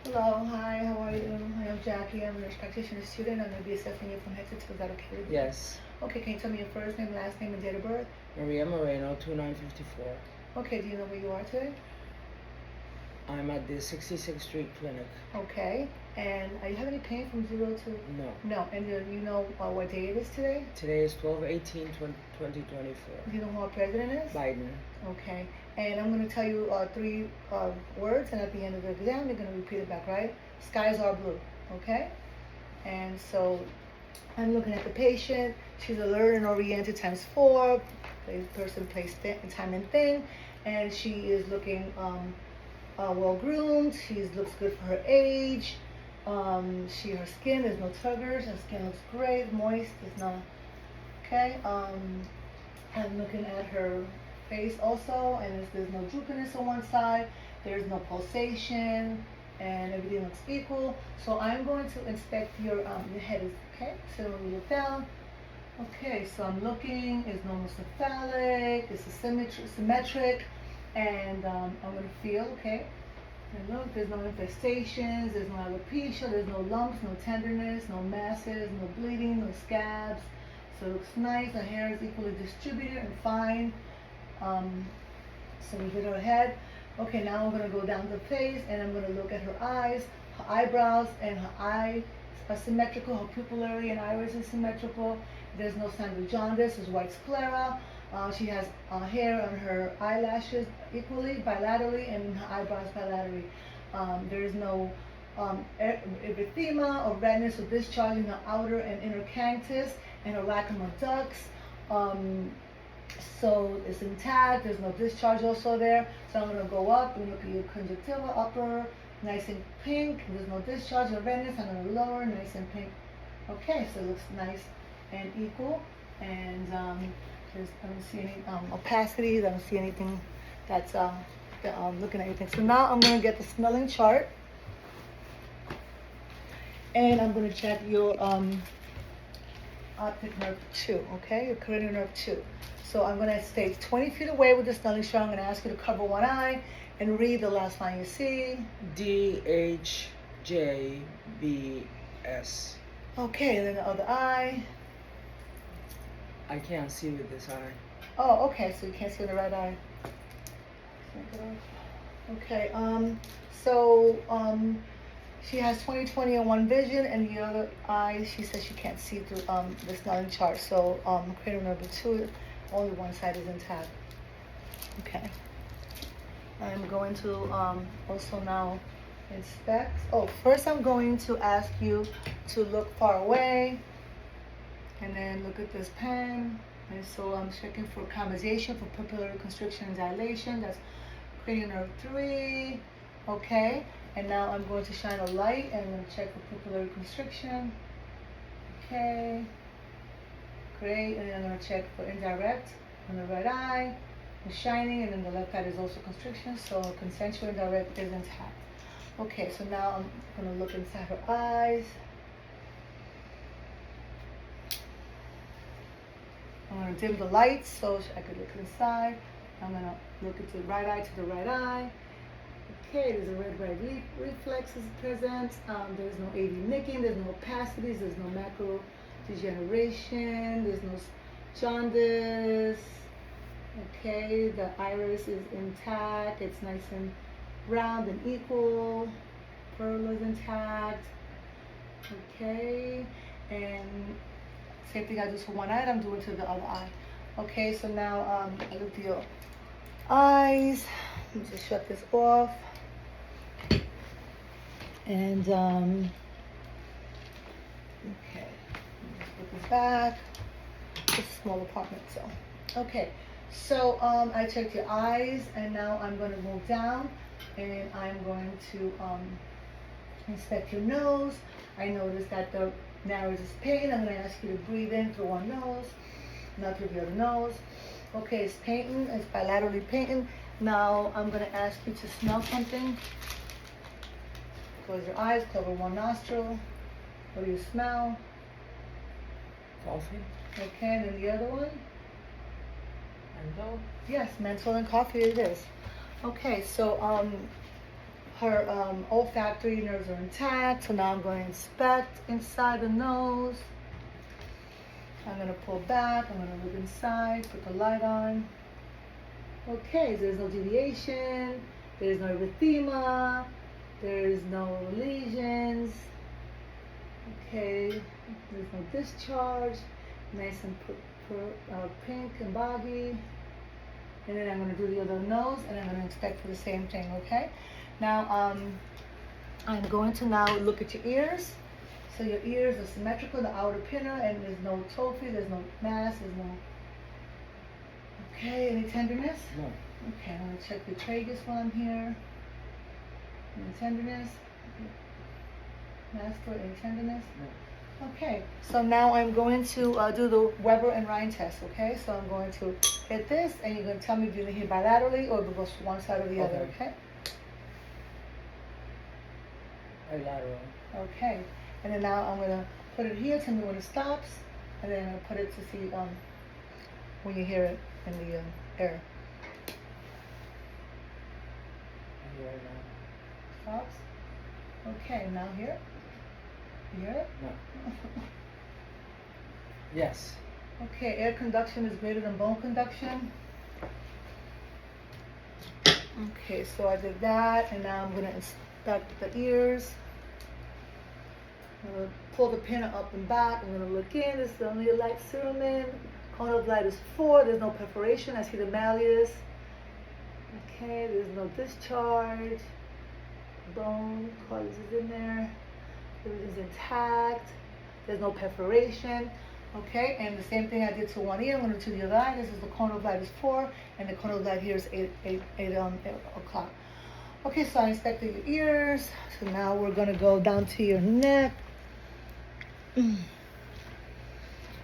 Hello, hi, how are you? I am Jackie. I'm a nurse practitioner student. I'm going to be assessing you from head to toe. Is that okay with you? Yes. Okay, can you tell me your first name, last name, and date of birth? Maria Moreno, 2954. Okay, do you know where you are today? I'm at the 66th Street Clinic. Okay, and you have any pain from 0 to? No. No, and you know what day it is today? Today is 12/18/2024. Do you know who our president is? Biden. Okay, and I'm going to tell you three words, and at the end of the exam, you're going to repeat it back, right? Skies are blue, okay? And so I'm looking at the patient. She's alert and oriented times 4. The person plays time and thin, and she is looking well groomed. She looks good for her age. Her skin, there's no tuggers. Her skin looks great, moist. It's not okay. I'm looking at her face also, and there's no droopiness on one side. There's no pulsation, and everything looks equal. So I'm going to inspect your head. Okay, so when you look down. Okay, so I'm looking. It's normal cephalic. It's symmetric, and I'm going to feel. Okay. And look, there's no infestations, there's no alopecia, there's no lumps, no tenderness, no masses, no bleeding, no scabs. So it looks nice. The hair is equally distributed and fine. So we did her head. Okay, now I'm going to go down the face, and I'm going to look at her eyes, her eyebrows, and her eyes are symmetrical. Her pupillary and iris is symmetrical. There's no sign of jaundice. There's white sclera. She has hair on her eyelashes equally, bilaterally, and her eyebrows bilaterally. There is no erythema or redness or discharge in her outer and inner canthus and her lacrimal ducts. So it's intact. There's no discharge also there. So I'm going to go up and look at your conjunctiva, upper, nice and pink. There's no discharge or redness. I'm going to lower, nice and pink. Okay, so it looks nice and equal. And I don't see any opacities. I don't see anything that's looking at anything. So now I'm going to get the smelling chart. And I'm going to check your optic nerve 2, okay? Your cranial nerve 2. So I'm going to stay 20 feet away with the smelling chart. I'm going to ask you to cover one eye and read the last line you see. DHJBS. Okay, and then the other eye. I can't see with this eye. Oh, okay, so you can't see with the right eye. Okay, she has 20/20 on one vision, and the other eye, she says she can't see through the smelling chart. So cranial nerve 2, only one side is intact. Okay. I'm going to also now inspect. Oh, first I'm going to ask you to look far away, and then look at this pen. And so I'm checking for conversation, for pupillary constriction and dilation. That's cranial nerve 3. Okay. And now I'm going to shine a light, and I'm going to check for pupillary constriction. Okay. Great. And then I'm going to check for indirect on the right eye. It's shining, and then the left eye is also constriction. So consensual indirect is intact. Okay, so now I'm going to look inside her eyes. I'm going to dim the lights so I could look inside. I'm going to look at the right eye to the right eye. Okay, there's a red-white reflex is present. There's no AV nicking. There's no opacities. There's no macro degeneration. There's no jaundice. Okay, the iris is intact. It's nice and round and equal. Pearl is intact. Okay, and same thing I do for one eye, I'm doing to the other eye. Okay, so now I look at your eyes. Let me just shut this off. And okay, just put this back. It's a small apartment, so okay. So I checked your eyes, and now I'm going to move down, and I'm going to inspect your nose. I noticed that the narrows is pain. I'm going to ask you to breathe in through one nose, not through the other nose. Okay, it's painting. It's bilaterally painting. Now I'm going to ask you to smell something. Close your eyes, cover one nostril. What do you smell? Coffee. Okay, and then the other one? Menthol. Yes, menthol and coffee it is. Okay, so her olfactory nerves are intact. So now I'm going to inspect inside the nose. I'm going to pull back. I'm going to look inside, put the light on. Okay, there's no deviation. There's no erythema. There's no lesions. Okay, there's no discharge. Nice and pink and boggy. And then I'm going to do the other nose, and I'm going to inspect for the same thing, okay? Now, I'm going to now look at your ears. So your ears are symmetrical, the outer pinna, and there's no trophy, there's no mass, there's no... Okay, any tenderness? No. Okay, I'm going to check the tragus while I'm here. Any tenderness? Master, any tenderness? No. Okay, so now I'm going to do the Weber and Rhine test, okay? So I'm going to hit this, and you're going to tell me if you're going to hit bilaterally or if it goes to one side or the other, okay? Bilateral. Okay, and then now I'm going to put it here, tell me when it stops, and then I'm going to put it to see when you hear it in the air. Right now. Stops. Okay, now here. You hear it? No. Yes. Okay, air conduction is greater than bone conduction. Okay, so I did that, and now I'm going to inspect the ears. I'm going to pull the pinna up and back. I'm going to look in. This is only a light cerumen. Cone of light is 4. There's no perforation. I see the malleus. Okay, there's no discharge. Bone, colors is in there. Everything's intact. There's no perforation. Okay, and the same thing I did to one ear, I'm going to do the other eye. This is the cone of light is 4, and the cone of light here is 8 o'clock. Okay, so I inspected your ears. So now we're going to go down to your neck. I'm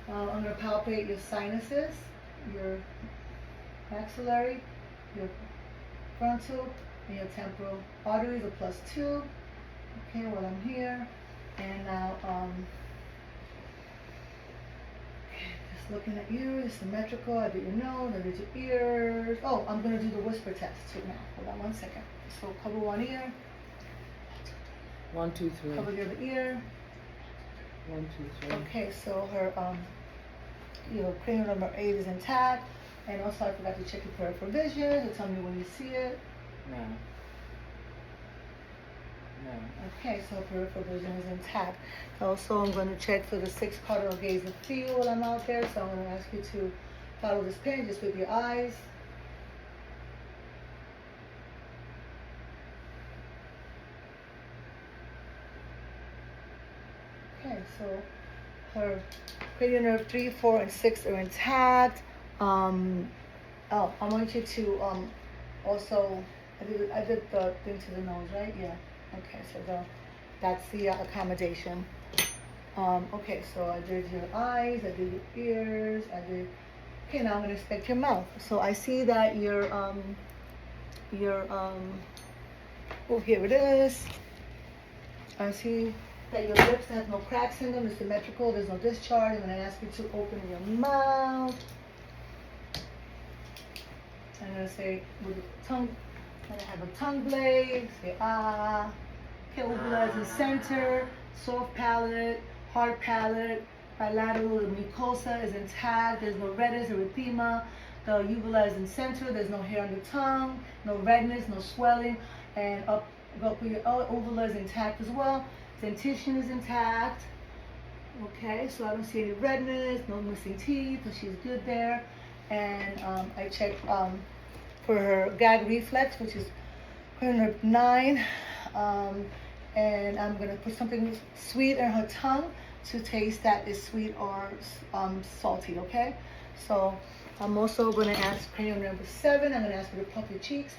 going to palpate your sinuses, your maxillary, your frontal, and your temporal arteries are +2. Okay, while I'm here. And now, just looking at you, it's symmetrical. I did your nose, I did your ears. Oh, I'm going to do the whisper test too now. Hold on 1 second. So cover one ear. 1, 2, 3. Cover the other ear. 1, 2, 3. Okay, so her your cranial number 8 is intact. And also I forgot to check your peripheral vision. So tell me when you see it. No. No. Okay, so peripheral vision is intact. Also, I'm going to check for the 6 cardinal gaze of feel while I'm out there. So I'm going to ask you to follow this pin just with your eyes. Okay, so her cranial nerve 3, 4, and 6 are intact. Oh, I want you to also, I did the thing to the nose, right? Yeah. Okay, so that's the accommodation. Okay, so I did your eyes, I did your ears, I did. Okay, now I'm gonna inspect your mouth. So I see that your oh, here it is. I see that your lips have no cracks in them. It's symmetrical. There's no discharge. I'm gonna ask you to open your mouth. I'm gonna say with the tongue. I'm gonna have a tongue blade. Say ah. Okay, uvula is in center. Soft palate, hard palate, bilateral. The mucosa is intact. There's no redness, erythema. The uvula is in center. There's no hair on the tongue. No redness, no swelling, and up with your uvula is intact as well. Dentition is intact. Okay, so I don't see any redness, no missing teeth, so she's good there. And I checked for her gag reflex, which is cranial nerve 9. And I'm gonna put something sweet in her tongue to taste that is sweet or salty. Okay, so I'm also gonna ask cranial number 7. I'm gonna ask you to puff your cheeks.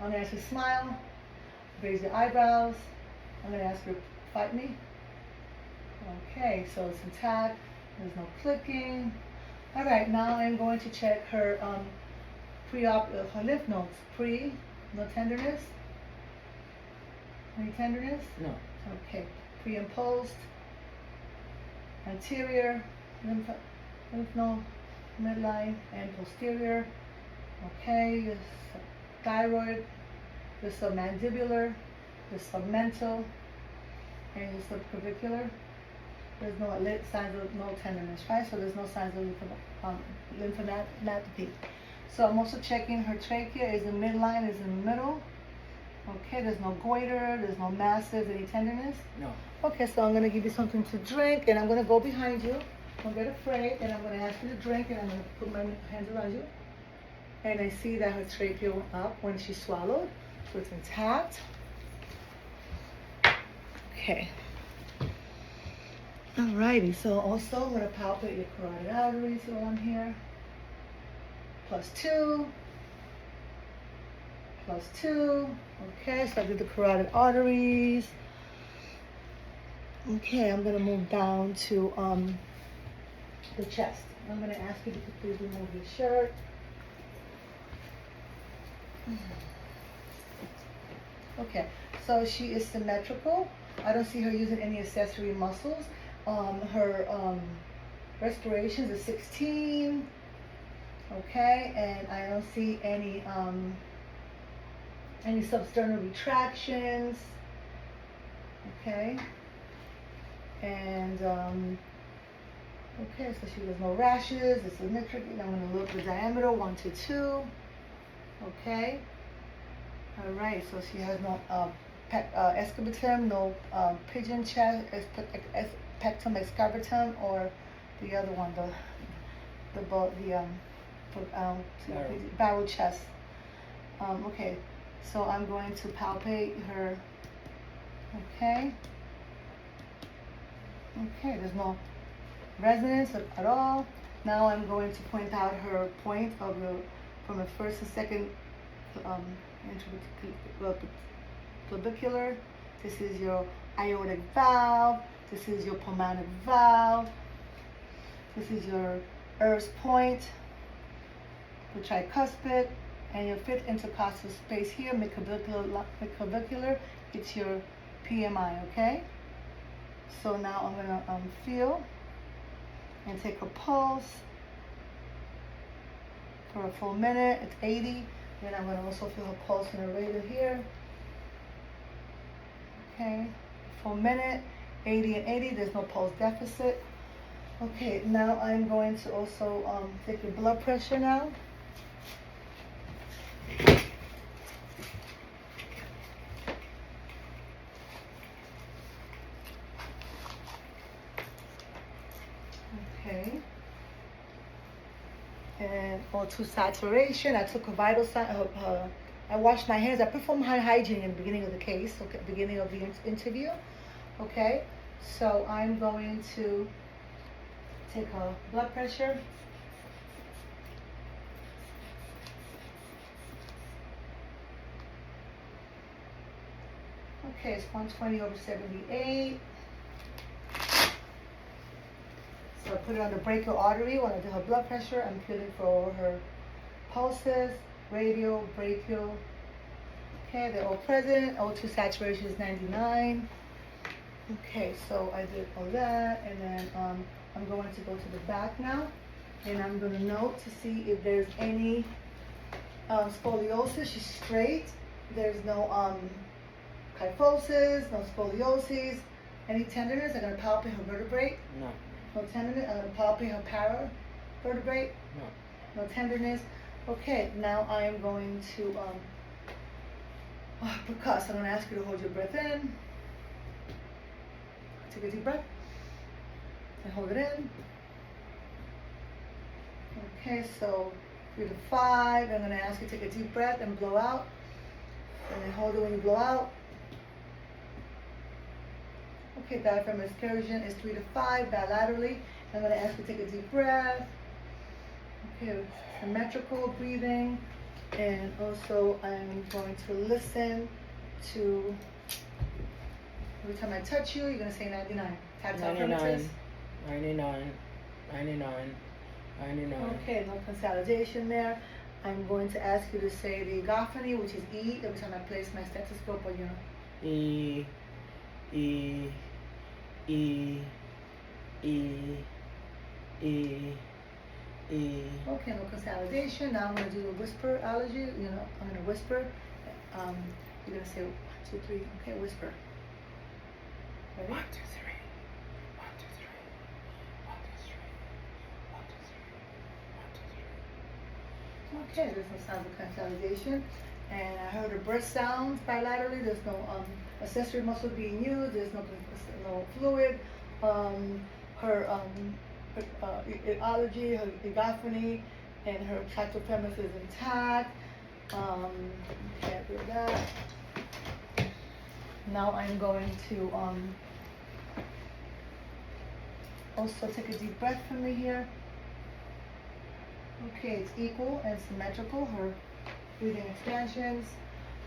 I'm gonna ask you to smile, raise your eyebrows. I'm gonna ask you to fight me. Okay, so it's intact. There's no clicking. All right, now I'm going to check her pre-op her lymph nodes. Pre, no tenderness. Any tenderness? No. Okay. Pre and post. Anterior lymph node, midline, and posterior. Okay. Thyroid the submandibular, the submental, and the subclavicular. There's no signs of no tenderness, right? So there's no signs of lymphadenopathy. So I'm also checking her trachea. Is the midline is in the middle? Okay, there's no goiter, there's no masses, any tenderness? No. Okay, so I'm gonna give you something to drink, and I'm gonna go behind you. Don't get afraid, and I'm gonna ask you to drink, and I'm gonna put my hands around you. And I see that her trachea went up when she swallowed, so it's intact. Okay. Alrighty, so also I'm gonna palpate your carotid arteries while I'm here. +2. +2. Okay, so I did the carotid arteries. Okay, I'm gonna move down to the chest. I'm gonna ask you to please remove your shirt. Okay, so she is symmetrical. I don't see her using any accessory muscles. Her respirations is 16. Okay, and I don't see any substernal retractions. Okay, and okay, so she has no rashes. It's symmetric. And I'm gonna look the diameter 1 to 2. Okay. All right. So she has no escobutum, no pigeon chest, pectum excavatum, or the other one, barrel chest. Okay. So I'm going to palpate her. Okay. Okay. There's no resonance at all. Now I'm going to point out her point of from the first to second clavicular. This is your aortic valve. This is your pulmonic valve. This is your Erb's point, the tricuspid, and your fifth intercostal space here, midclavicular. It's your PMI. Okay. So now I'm gonna feel and take a pulse for a full minute. It's 80. Then I'm going to also feel her pulse in her radial here. Okay, full minute, 80 and 80. There's no pulse deficit. Okay, now I'm going to also take your blood pressure now. Okay. And O2 saturation. I took a vital sign. I washed my hands. I performed hand hygiene in the beginning of the case, okay, beginning of the interview. Okay. So I'm going to take her blood pressure. Okay, it's 120/78. So I put it on the brachial artery when I do her blood pressure. I'm feeling for her pulses, radial, brachial. Okay, they're all present. O2 saturation is 99. Okay, so I did all that, and then I'm going to go to the back now, and I'm going to note to see if there's any scoliosis. She's straight. There's no kyphosis, no scoliosis. Any tenderness? I'm going to palpate her vertebrae. No. No tenderness. I'm going to palpate her paravertebrae. No. No tenderness. Okay, now I am going to percuss. I'm going to ask you to hold your breath in. Take a deep breath and hold it in. Okay, so 3 to 5. I'm going to ask you to take a deep breath and blow out. And then hold it when you blow out. Okay, diaphragm excursion is 3 to 5 bilaterally. I'm going to ask you to take a deep breath. Okay, symmetrical breathing. And also I'm going to listen to, every time I touch you, you're going to say 99. Tactile 99, 99, 99, 99. Okay, no consolidation there. I'm going to ask you to say the gophony, which is E, every time I place my stethoscope on your E, E, E, E, E, E. Okay, no consolidation. Now I'm going to do a whisper allergy. I'm going to whisper. You're gonna say 1, 2, 3. Okay, whisper. Ready? 1, 2, 3. 1, 2, 3. 1, 2, 3. 1, 2, 3. 1, 2, 3. Okay, there's no sounds of consolidation. And I heard her breath sounds bilaterally. There's no accessory muscle being used. There's no fluid. Her allergy, her egophony, and her tractal premise is intact. Can't do that. Now I'm going to also take a deep breath from me here. Okay, it's equal and symmetrical, her breathing expansions.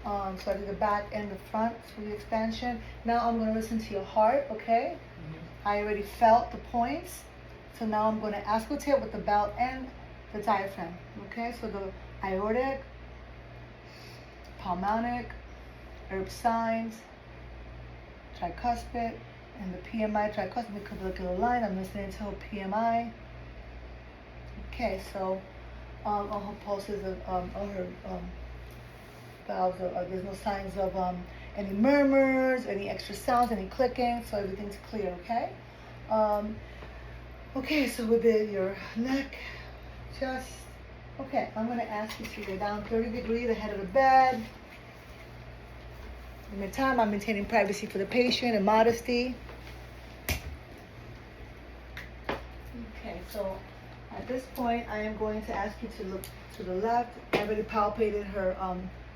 So I did the back and the front for the expansion. Now I'm going to listen to your heart, okay? Mm-hmm. I already felt the points. So now I'm going to auscultate with the belt and the diaphragm, okay? So the aortic, pulmonic, herb signs, tricuspid, and the PMI tricuspid clavicular line. I'm listening to her PMI. Okay, so on her pulses on her valves, there's no signs of any murmurs, any extra sounds, any clicking, so everything's clear, okay? Okay, so we did your neck, chest. Okay, I'm going to ask you to lay down 30 degrees ahead of the bed. In the meantime, I'm maintaining privacy for the patient and modesty. Okay, so at this point, I am going to ask you to look to the left. I already palpated her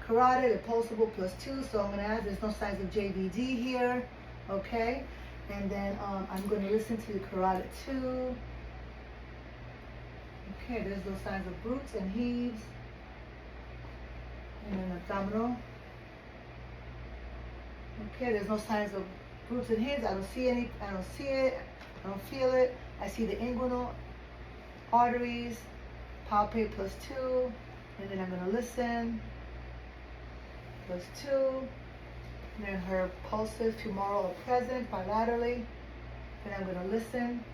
carotid, a pulsable +2, so I'm going to add, there's no signs of JVD here, okay? And then I'm going to listen to the carotid too. Okay, there's no signs of broods and heaves. And then abdominal. Okay, there's no signs of broods and heaves. I don't see any, I don't see it, I don't feel it. I see the inguinal arteries, palpate +2, and then I'm going to listen, +2, and then her pulses femoral are present bilaterally, then I'm going to listen.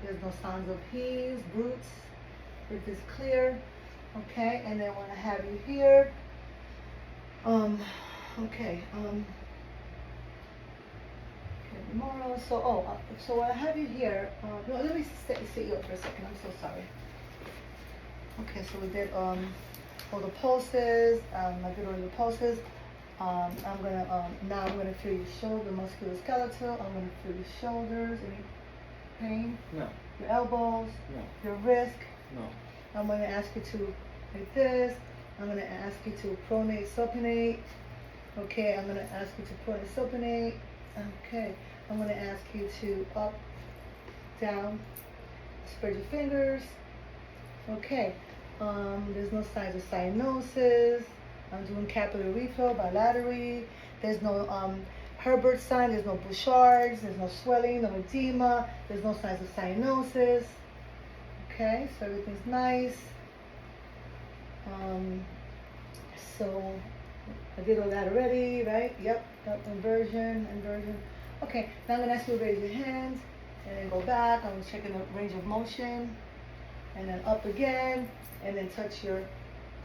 There's no sounds of heaves, broods, it is clear, okay, and then when I have you here, okay, femoral, so I have you here, no, let me sit you up for a second, I'm so sorry. Okay, so we did all the pulses, I did all the pulses. I'm gonna feel your shoulder, musculoskeletal. I'm gonna feel your shoulders. Any pain? No. Your elbows? No. Your wrist? No. I'm gonna ask you to like this. I'm gonna ask you to pronate, supinate. Okay, I'm gonna ask you to pronate, supinate. Okay, I'm gonna ask you to up, down, spread your fingers. Okay, there's no signs of cyanosis. I'm doing capillary refill bilaterally. There's no Herbert sign, there's no Bouchard's, there's no swelling, no edema, there's no signs of cyanosis. Okay, so everything's nice. So I did all that already, right? Yep, inversion. Okay, now I'm gonna ask you to raise your hands and then go back. I'm checking the range of motion and then up again and then touch your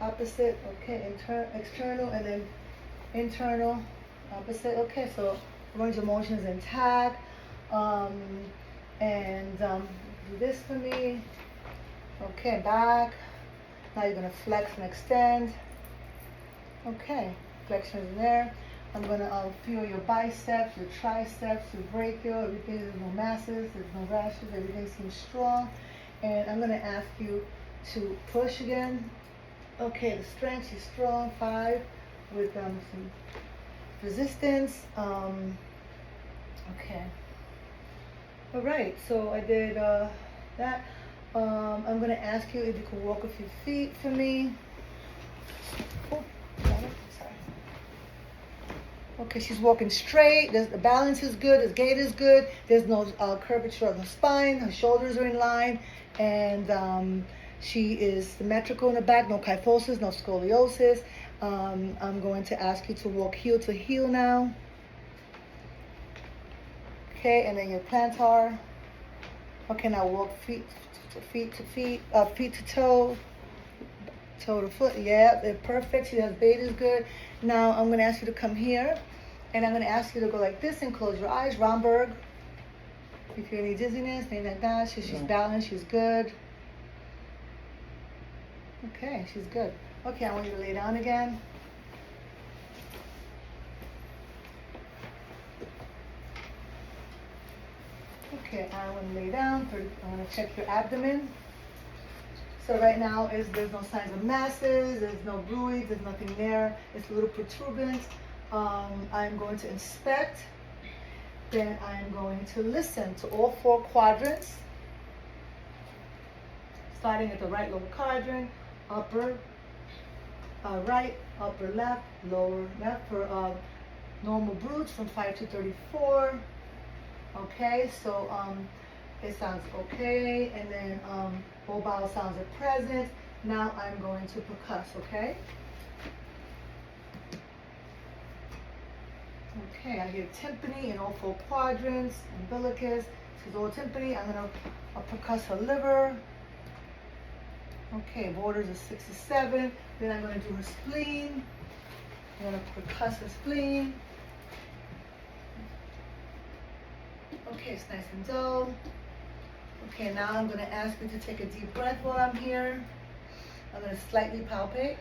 opposite, okay, external and then internal, opposite. Okay, so range of motion is intact. Do this for me. Okay, back. Now you're gonna flex and extend. Okay, flexion is there. I'm gonna feel your biceps, your triceps, your brachial, everything. There's no masses, there's no rashes, everything seems strong. And I'm gonna ask you to push again. Okay, the strength, she's strong, 5, with some resistance. Okay. All right, so I did that. I'm gonna ask you if you could walk a few feet for me. Oh, got it? Sorry. Okay, she's walking straight. The balance is good. The gait is good. There's no curvature of the spine. Her shoulders are in line, and she is symmetrical in the back. No kyphosis, no scoliosis. I'm going to ask you to walk heel to heel now. Okay, and then your plantar. Okay, now walk feet to toe, toe to foot. Yeah, they're perfect. She has betas good. Now I'm gonna ask you to come here, and I'm gonna ask you to go like this and close your eyes. Romberg. If you feel any dizziness, anything like that, she's No. balanced. She's good. Okay, she's good. Okay, I want you to lay down again. Okay, I want to lay down. I want to check your abdomen. So right now there's no signs of masses, there's no bruise, there's nothing there. It's a little protuberant. I'm going to inspect. Then I'm going to listen to all 4 quadrants. Starting at the right lower quadrant, upper right, upper left, lower left for normal brutes from 5 to 34. Okay, so it sounds okay, and then mobile sounds are present. Now I'm going to percuss, okay? Okay, I hear tympani in all 4 quadrants, umbilicus, she's all tympani. I'm gonna percuss her liver. Okay, borders are 6 to 7. Then I'm gonna do her spleen. I'm gonna percuss her spleen. Okay, it's nice and dull. Okay, now I'm gonna ask you to take a deep breath while I'm here. I'm gonna slightly palpate.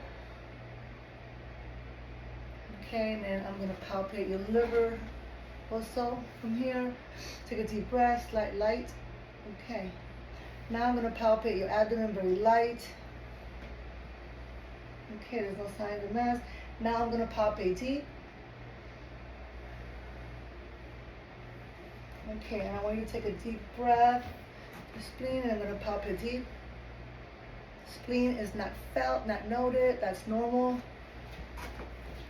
Okay, and then I'm gonna palpate your liver also from here. Take a deep breath, slight light. Okay. Now I'm gonna palpate your abdomen, very light. Okay, there's no signs of mass. Now I'm gonna palpate deep. Okay, and I want you to take a deep breath. The spleen, and I'm gonna palpate deep. Spleen is not felt, not noted. That's normal.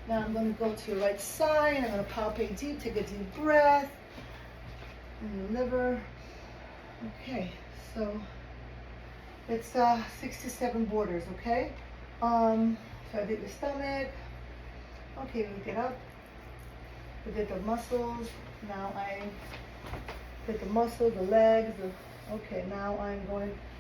Now I'm gonna go to your right side, and I'm gonna palpate deep. Take a deep breath. And your liver. Okay, so it's 67 borders. Okay. So I did your stomach. Okay, we get up. We did the muscles. Now I did the muscles, the legs. Okay, now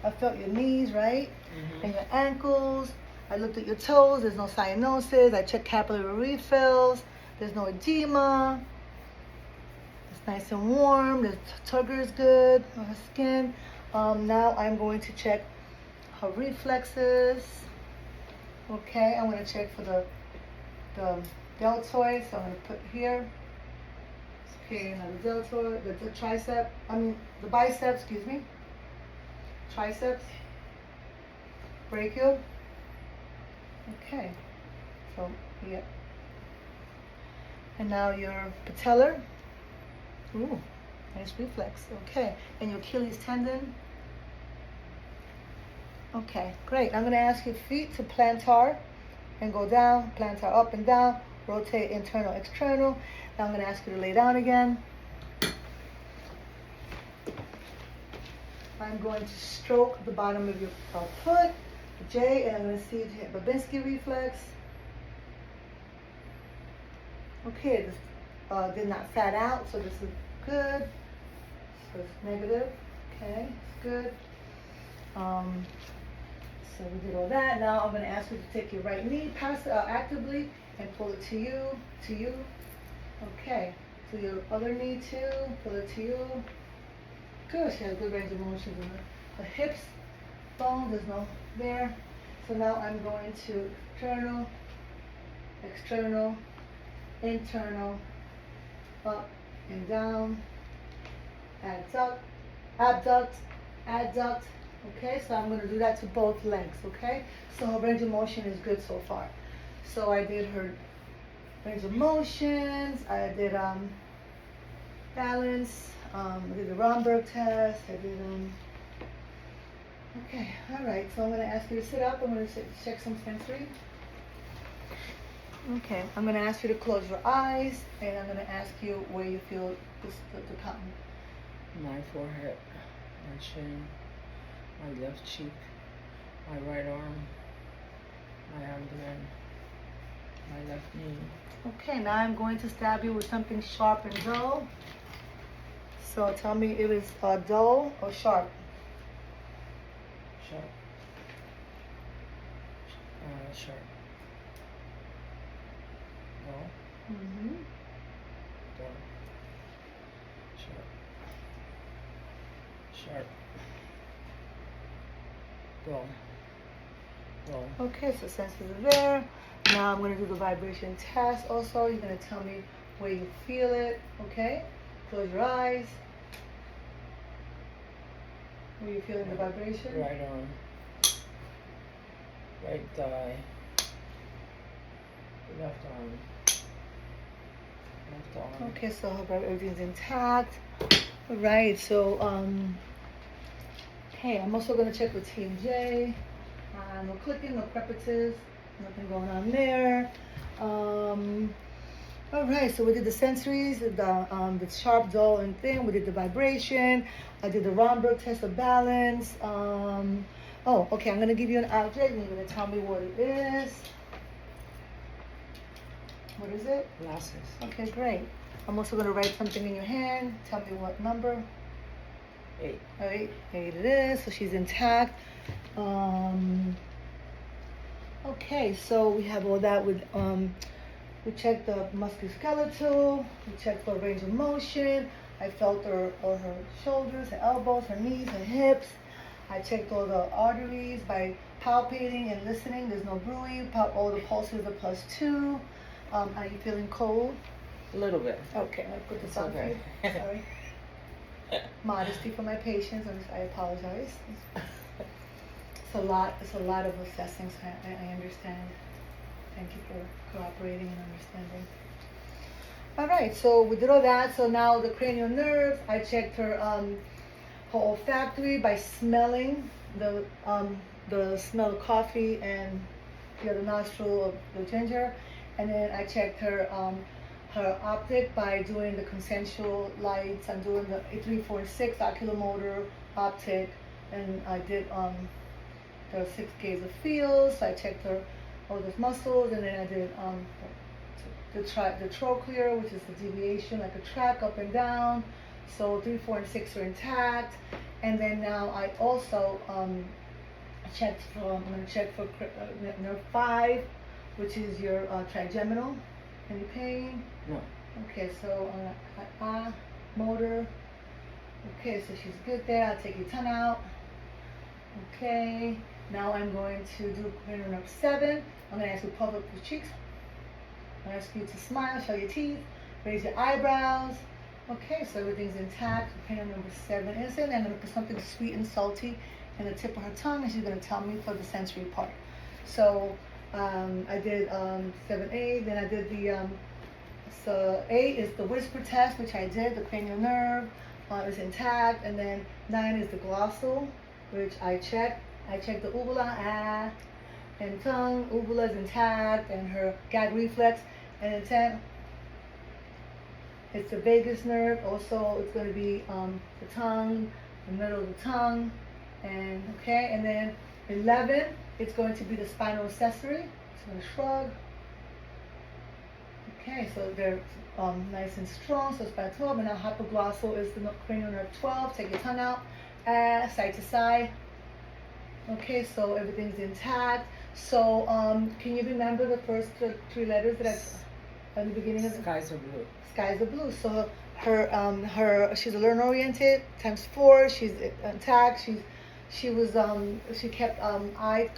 I felt your knees, right? Mm-hmm. And your ankles. I looked at your toes. There's no cyanosis. I checked capillary refills. There's no edema. It's nice and warm. The turgor is good on her skin. Now I'm going to check her reflexes. Okay, I'm going to check for the deltoid. So I'm going to put here. Okay, now the deltoid, the tricep. The biceps. Excuse me. Triceps. Brachial. Okay. So yeah. And now your patellar. Ooh, nice reflex. Okay. And your Achilles tendon. Okay, great. I'm going to ask your feet to plantar and go down, plantar up and down, rotate internal, external. Now I'm going to ask you to lay down again. I'm going to stroke the bottom of your foot, J, and I'm going to see if you have Babinski reflex. Okay, this did not fat out, so this is good. So it's negative. Okay, it's good. So we did all that. Now I'm going to ask you to take your right knee, pass actively, and pull it to you. Okay, to your other knee too, pull it to you. Good, she has good range of motion in her hips, bone, there's no there. So now I'm going to internal, external, internal, up and down, adduct, abduct, adduct. Okay, so I'm going to do that to both legs, okay? So her range of motion is good so far. So I did her range of motions, I did balance, I did the Romberg test, I did, okay, all right, so I'm going to ask you to sit up, I'm going to check some sensory. Okay, I'm going to ask you to close your eyes, and I'm going to ask you where you feel the cotton. My forehead, my chin, my left cheek, my right arm, my abdomen, my left knee. Okay, now I'm going to stab you with something sharp and dull. So tell me if it's dull or sharp. Sharp. sharp. Dull. Mm-hmm. Dull. Sharp. Sharp. Dull. Dull. Okay, so senses are there. Now I'm going to do the vibration test also. You're going to tell me where you feel it, okay? Close your eyes. Where you feeling the vibration? Right arm. Right thigh. Left arm. Left arm. Okay, so I hope everything's intact. All right, so, hey, I'm also going to check with TMJ. No clicking, no preparatives, nothing going on there. All right, so we did the sensories, the sharp, dull, and thin. We did the vibration. I did the Romberg test of balance. Oh, okay, I'm going to give you an object, and you're going to tell me what it is. What is it? Glasses. Okay, great. I'm also going to write something in your hand. Tell me what number. 8. All right, 8 it is. So she's intact. Okay, so we have all that with we checked the musculoskeletal, we checked for range of motion. I felt her shoulders, her elbows, her knees, her hips. I checked all the arteries by palpating and listening. There's no bruit. All the pulses are +2. Are you feeling cold? A little bit. Okay, I'll put this It's on for okay. you. Sorry. Modesty for my patients. I apologize. It's a lot of assessing, so I understand. Thank you for cooperating and understanding. All right, so we did all that. So now the cranial nerves, I checked her olfactory by smelling the smell of coffee and the other nostril of the ginger, and then I checked her optic by doing the consensual lights. I'm doing the 3, 4, and 6 oculomotor, optic, and I did the 6 gaze of feels. So I checked all those muscles, and then I did the trochlear, which is the deviation, like a track up and down. So 3, 4, and 6 are intact. And then now I also checked for, I'm going to check for nerve 5, which is your trigeminal. Any pain? No. Okay, so motor. Okay, so she's good there. I'll take your tongue out. Okay, now I'm going to do cranial nerve 7. I'm going to ask you to puff up your cheeks. I'm going to ask you to smile, show your teeth, raise your eyebrows. Okay, so everything's intact. Cranial number 7 is in. I'm going to put something sweet and salty in the tip of her tongue, and she's going to tell me for the sensory part. So I did 7A, then I did the, so 8 is the whisper test, which I did, the cranial nerve is intact, and then 9 is the glossal, which I checked. I checked the uvula, and tongue, uvula is intact, and her gag reflex, and then 10, it's the vagus nerve, also it's going to be the tongue, the middle of the tongue, and okay, and then 11, it's going to be the spinal accessory. It's going to shrug. Okay, so they're nice and strong, so spinal 12, and now hypoglossal is the cranial nerve 12. Take your tongue out, side to side. Okay, so everything's intact. So can you remember the first 3 letters that at the beginning of the Skies are blue. Skies are blue. So her she's learner oriented times 4. She's intact. She kept eye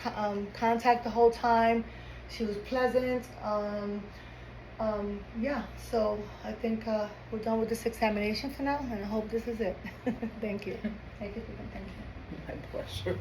contact the whole time. She was pleasant. Yeah. So I think we're done with this examination for now, and I hope this is it. Thank you. Thank you for your attention. My pleasure.